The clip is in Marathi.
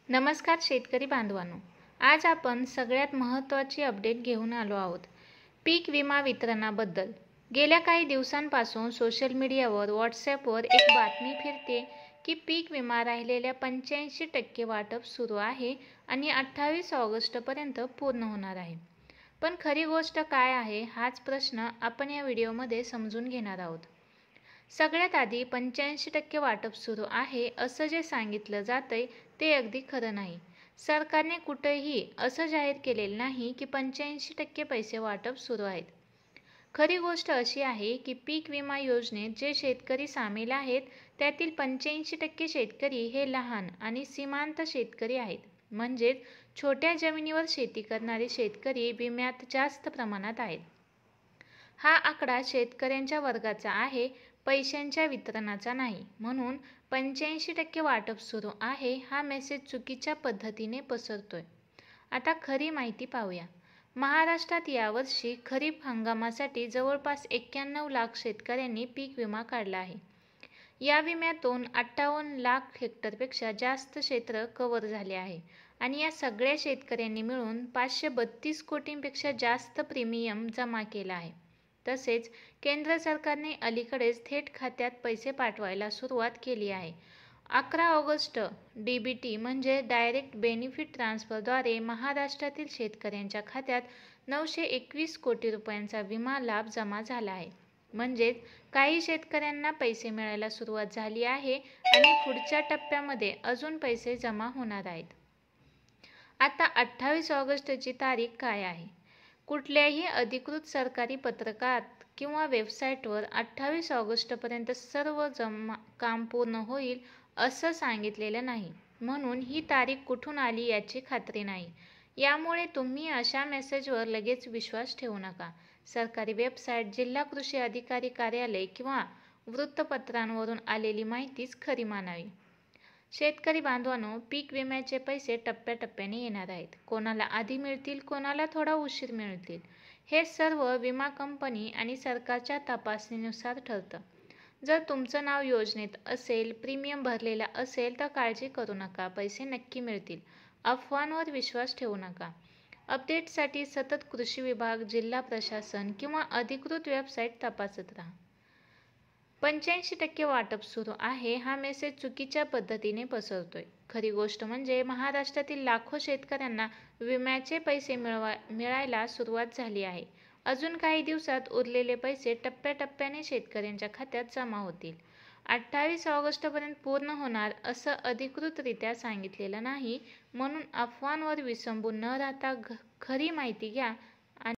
नमस्कार शेतकरी बांधवांनो, आज आपण सगळ्यात महत्त्वाची अपडेट घेऊन आलो आहोत. पीक विमा वितरणाबद्दल. गेल्या काही दिवसांपासून सोशल मीडियावर व्हॉट्सॲपवर एक बातमी फिरते की पीक विमा राहिलेल्या 85% वाटप सुरू आहे आणि 28 ऑगस्टपर्यंत पूर्ण होणार आहे. पण खरी गोष्ट काय आहे हाच प्रश्न आपण या व्हिडिओमध्ये समजून घेणार आहोत. सगळ्यात आधी 85% वाटप सुरू आहे असं जे सांगितलं जातंय ते अगदी खरं नाही. सरकारने कुठेही असं जाहीर केलेलं नाही की 85% पैसे वाटप सुरू आहेत. खरी गोष्ट अशी आहे की पीक विमा योजनेत जे शेतकरी सामील आहेत त्यातील 85% शेतकरी हे लहान आणि सीमांत शेतकरी आहेत. म्हणजेच छोट्या जमिनीवर शेती करणारे शेतकरी विम्यात जास्त प्रमाणात आहेत. हा आकडा शेतकऱ्यांच्या वर्गाचा आहे, पैशांच्या वितरणाचा नाही. म्हणून 85% वाटप सुरू आहे हा मेसेज चुकीच्या पद्धतीने पसरतोय. आता खरी माहिती पाहूया. महाराष्ट्रात यावर्षी खरीप हंगामासाठी जवळपास 91 लाख शेतकऱ्यांनी पीक विमा काढला आहे. या विम्यातून 58 लाख हेक्टरपेक्षा जास्त क्षेत्र कव्हर झाले आहे आणि या सगळ्या शेतकऱ्यांनी मिळून 532 कोटींपेक्षा जास्त प्रीमियम जमा केला आहे. तसेच केंद्र सरकारने अलीकडेच थेट खात्यात पैसे पाठवायला सुरुवात केली आहे. 11 ऑगस्ट डीबीटी म्हणजे डायरेक्ट बेनिफिट ट्रान्सफरद्वारे महाराष्ट्रातील शेतकऱ्यांच्या खात्यात 921 कोटी रुपयांचा विमा लाभ जमा झाला आहे. म्हणजेच काही शेतकऱ्यांना पैसे मिळायला सुरुवात झाली आहे आणि पुढच्या टप्प्यामध्ये अजून पैसे जमा होणार आहेत. आता 28 ऑगस्टची तारीख काय आहे? कुठल्याही अधिकृत सरकारी पत्रकात किंवा वेबसाईटवर 28 ऑगस्टपर्यंत सर्व काम पूर्ण होईल असं सांगितलेलं नाही. म्हणून ही तारीख कुठून आली याची खात्री नाही. यामुळे तुम्ही अशा मेसेजवर लगेच विश्वास ठेवू नका. सरकारी वेबसाईट, जिल्हा कृषी अधिकारी कार्यालय किंवा वृत्तपत्रांवरून आलेली माहितीच खरी मानावी. शेतकरी बांधवांनो, पीक विम्याचे पैसे टप्प्याटप्प्याने येणार आहेत. कोणाला आधी मिळतील, कोणाला थोडा उशीर मिळतील. हे सर्व विमा कंपनी आणि सरकारच्या तपासणीनुसार ठरतं. जर तुमचं नाव योजनेत असेल, प्रीमियम भरलेला असेल तर काळजी करू नका, पैसे नक्की मिळतील. अफवांवर विश्वास ठेवू नका. अपडेटसाठी सतत कृषी विभाग, जिल्हा प्रशासन किंवा अधिकृत वेबसाईट तपासत राहा. 85% वाटप सुरू आहे हा मेसेज चुकीच्या पद्धतीने पसरतोय. खरी गोष्ट म्हणजे महाराष्ट्रातील लाखो शेतकऱ्यांना विम्याचे पैसे मिळायला सुरुवात झाली आहे. अजून काही दिवसात उरलेले पैसे टप्प्याटप्प्याने शेतकऱ्यांच्या खात्यात जमा होतील. 28 ऑगस्टपर्यंत पूर्ण होणार असं अधिकृतरित्या सांगितलेलं नाही. म्हणून अफवांवर विसंबून न राहता खरी माहिती घ्या